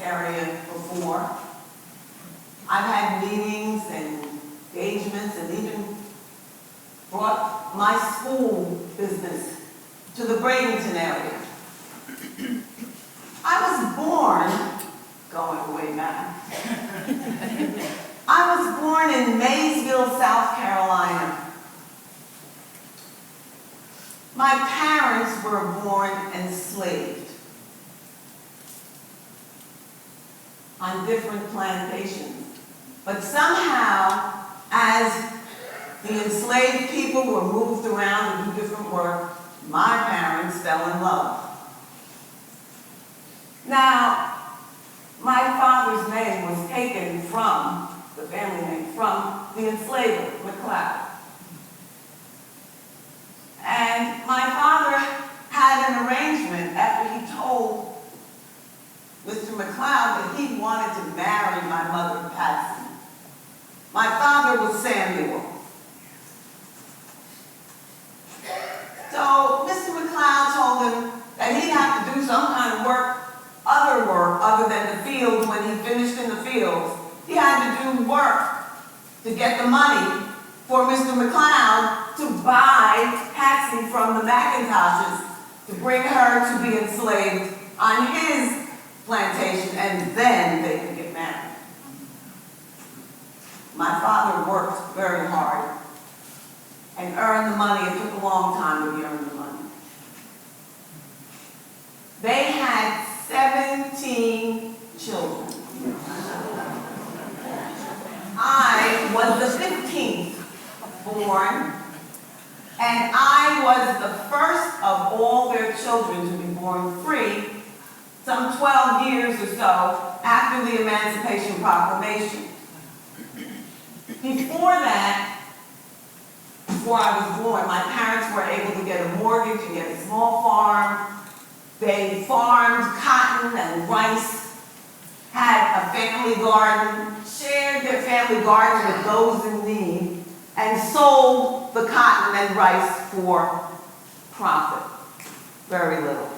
area before. I've had meetings and engagements and even brought my school business to the Bradenton area. I was born, going way back, I was born in Maysville, South Carolina. My parents were born enslaved on different plantations. But somehow, as the enslaved people were moved around to do different work, my parents fell in love. Now, my father's name was taken from, the family name, from the enslaver, McLeod. And my father had an arrangement after he told Mr. McLeod that he wanted to marry my mother, Patsy. My father was Samuel. So Mr. McLeod told him that he'd have to do some kind of work other than the fields. When he finished in the fields, he had to do work to get the money for Mr. McLeod to buy Patsy from the McIntoshes to bring her to be enslaved on his plantation, and then they could get married. My father worked very hard and earned the money. It took a long time to earn the money. They had 17 children. I was the 15th born, and I was the first of all their children to be born free, some 12 years or so after the Emancipation Proclamation. Before that, before I was born, my parents were able to get a mortgage and get a small farm. They farmed cotton and rice, had a family garden, shared their family garden with those in need, and sold the cotton and rice for profit. Very little.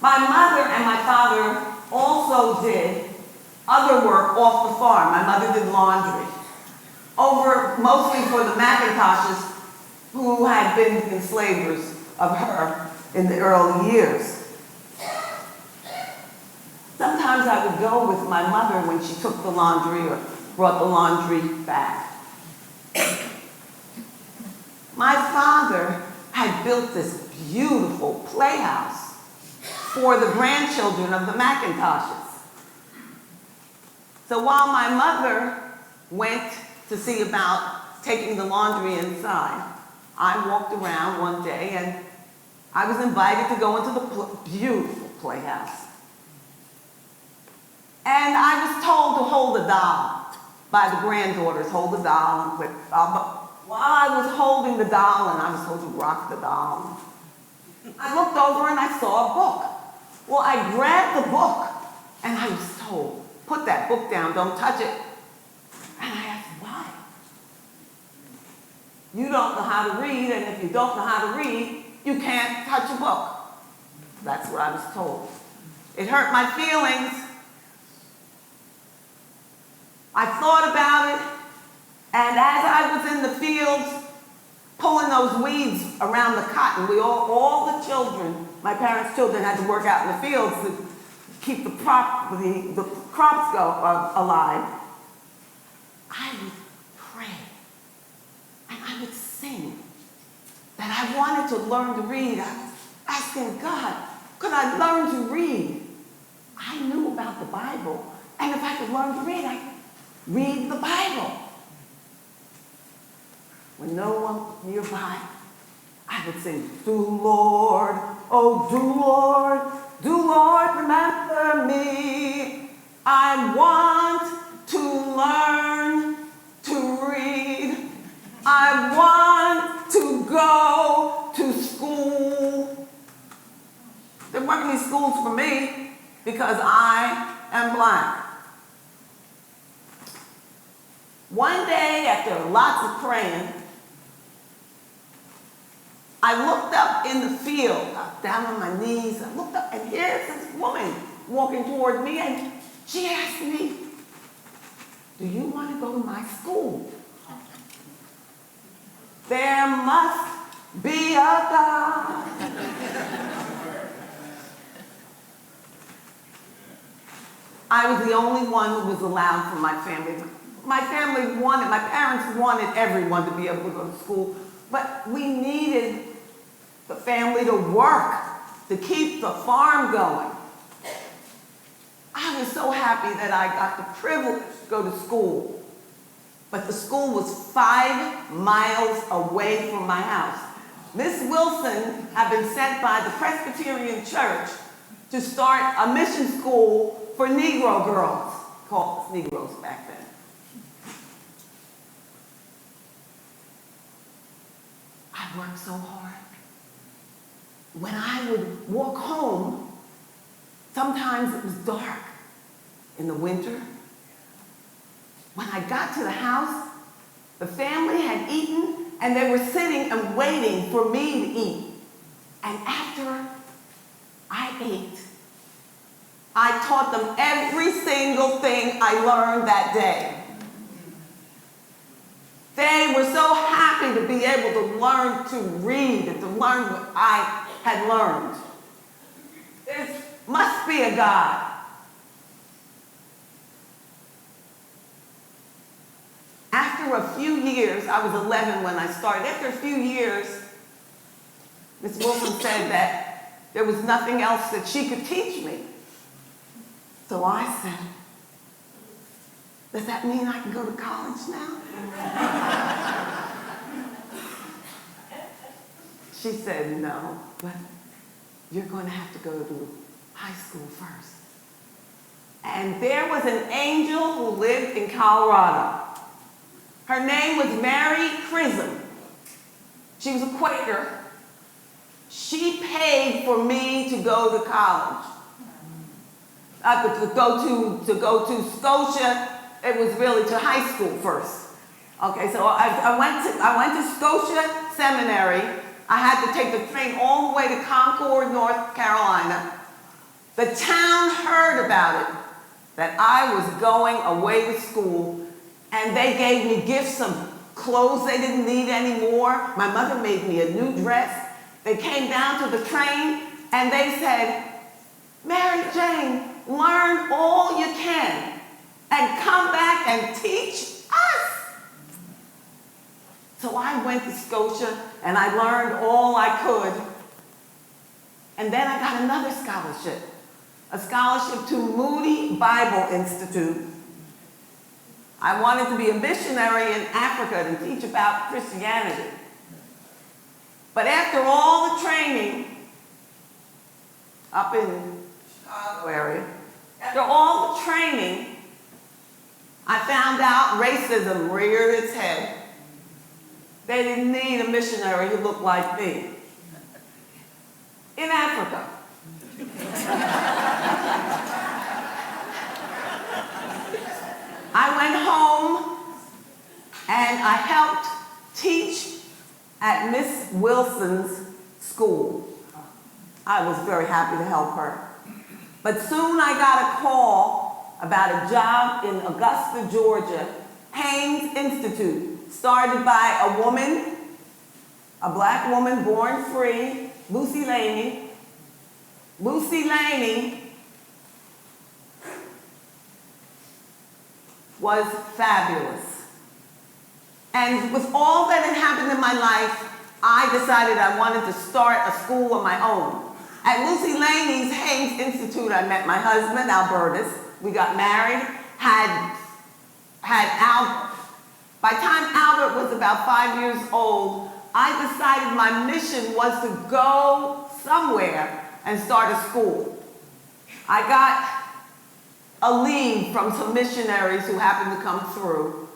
My mother and my father also did other work off the farm. My mother did laundry, mostly for the McIntoshes, who had been enslavers of her in the early years. Sometimes I would go with my mother when she took the laundry or brought the laundry back. My father had built this beautiful playhouse for the grandchildren of the McIntoshes. So while my mother went to see about taking the laundry inside, I walked around one day and I was invited to go into the beautiful playhouse. And I was told to hold a doll by the granddaughters, hold the doll and quit. While I was holding the doll and I was told to rock the doll, I looked over and I saw a book. Well, I grabbed the book and I was told, put that book down, don't touch it. And I asked, why? You don't know how to read, and if you don't know how to read, you can't touch a book. That's what I was told. It hurt my feelings. I thought about it, and as I was in the fields pulling those weeds around the cotton, all the children, my parents' children, had to work out in the fields to keep the crops alive. I would pray, and I would sing that I wanted to learn to read. I was asking God, could I learn to read? I knew about the Bible, and if I could learn to read, I could read the Bible. When no one was nearby, I would sing, do Lord, oh do Lord, remember me. I want to learn to read. I want to go to school. There weren't any schools for me because I am blind. One day, after lots of praying, I looked up in the field, down on my knees. I looked up, and here's this woman walking toward me, and she asked me, "Do you want to go to my school?" There must be a God. I was the only one who was allowed from my family. My parents wanted everyone to be able to go to school, but we needed the family to work, to keep the farm going. I was so happy that I got the privilege to go to school, but the school was 5 miles away from my house. Miss Wilson had been sent by the Presbyterian Church to start a mission school for Negro girls, called Negroes back then. I worked so hard. When I would walk home, sometimes it was dark in the winter. When I got to the house, the family had eaten and they were sitting and waiting for me to eat. And after I ate, I taught them every single thing I learned that day. They were so happy to be able to learn to read and to learn what I had learned. There must be a God. After a few years, I was 11 when I started. After a few years, Miss Wilson said that there was nothing else that she could teach me. So I said, "Does that mean I can go to college now?" She said, "No, but you're going to have to go to high school first." And there was an angel who lived in Colorado. Her name was Mary Prism. She was a Quaker. She paid for me to go to college. To go to Scotia. It was really to high school first. Okay, so I went to Scotia Seminary. I had to take the train all the way to Concord, North Carolina. The town heard about it, that I was going away to school, and they gave me gifts of clothes they didn't need anymore. My mother made me a new dress. They came down to the train, and they said, "Mary Jane, learn all you can, and come back and teach us." So I went to Scotia, and I learned all I could. And then I got another scholarship, a scholarship to Moody Bible Institute. I wanted to be a missionary in Africa to teach about Christianity. But after all the training up in Chicago area, after all the training, I found out racism reared its head. They didn't need a missionary who looked like me. In Africa. I went home and I helped teach at Miss Wilson's school. I was very happy to help her. But soon I got a call about a job in Augusta, Georgia, Haynes Institute, started by a woman, a black woman born free, Lucy Laney. Lucy Laney was fabulous. And with all that had happened in my life, I decided I wanted to start a school of my own. At Lucy Laney's Haynes Institute, I met my husband, Albertus. We got married, had Albert. By the time Albert was about 5 years old, I decided my mission was to go somewhere and start a school. I got a lead from some missionaries who happened to come through,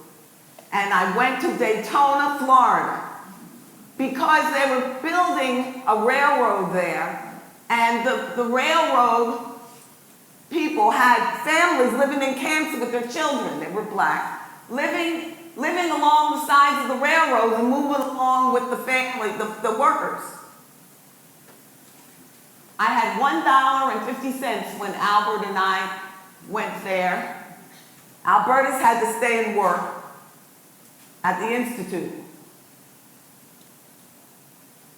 and I went to Daytona, Florida, because they were building a railroad there, and the railroad people had families living in camps with their children. They were black, living along the sides of the railroad and moving along with the family, the workers. I had $1.50 when Albert and I went there. Albertus had to stay and work at the Institute.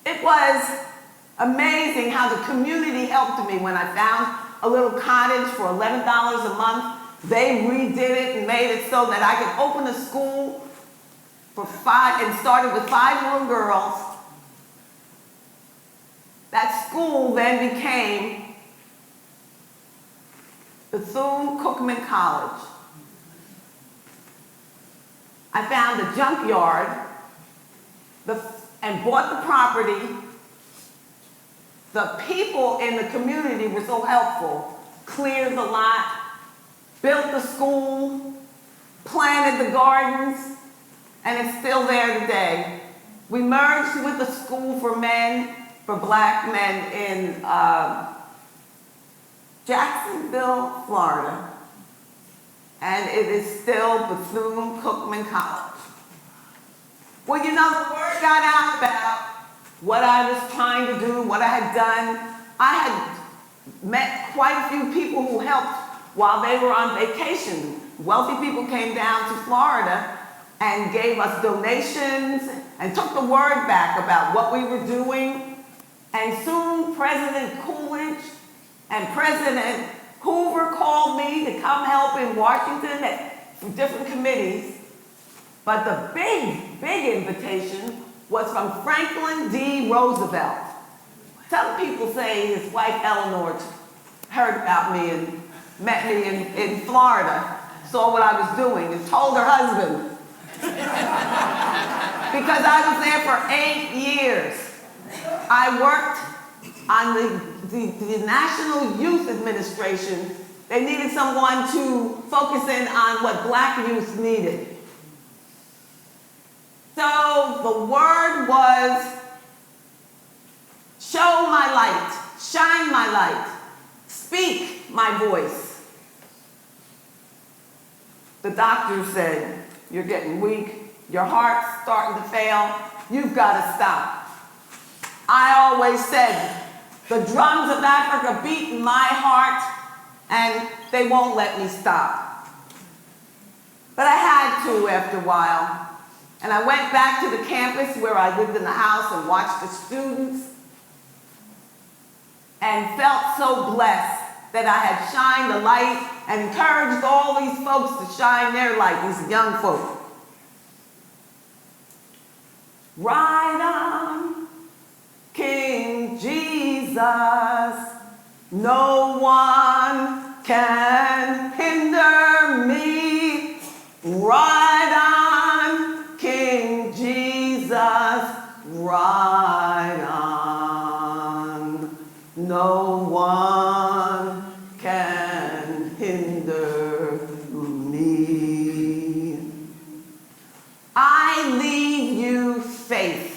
It was amazing how the community helped me when I found a little cottage for $11 a month. They redid it and made it so that I could open a school for 5, and started with 5 little girls. That school then became Bethune-Cookman College. I found a junkyard and bought the property. The people in the community were so helpful. Cleared the lot, built the school, planted the gardens, and it's still there today. We merged with the school for men, for black men in Jacksonville, Florida. And it is still Bethune-Cookman College. Well, you know, the word got out about what I was trying to do, what I had done. I had met quite a few people who helped while they were on vacation. Wealthy people came down to Florida and gave us donations and took the word back about what we were doing. And soon President Coolidge and President Hoover called me to come help in Washington for different committees. But the big invitation was from Franklin D. Roosevelt. Some people say his wife Eleanor heard about me and met me in Florida, saw what I was doing, and told her husband. Because I was there for 8 years. I worked on the National Youth Administration. They needed someone to focus in on what black youth needed. So the word was, show my light, shine my light, speak my voice. The doctor said, you're getting weak, your heart's starting to fail, you've got to stop. I always said, the drums of Africa beat in my heart and they won't let me stop. But I had to after a while. And I went back to the campus where I lived in the house and watched the students and felt so blessed that I had shined the light and encouraged all these folks to shine their light, these young folk. Ride on, King Jesus, no one can hinder me. Ride on, King Jesus, ride on. No one can hinder me. I leave you faith.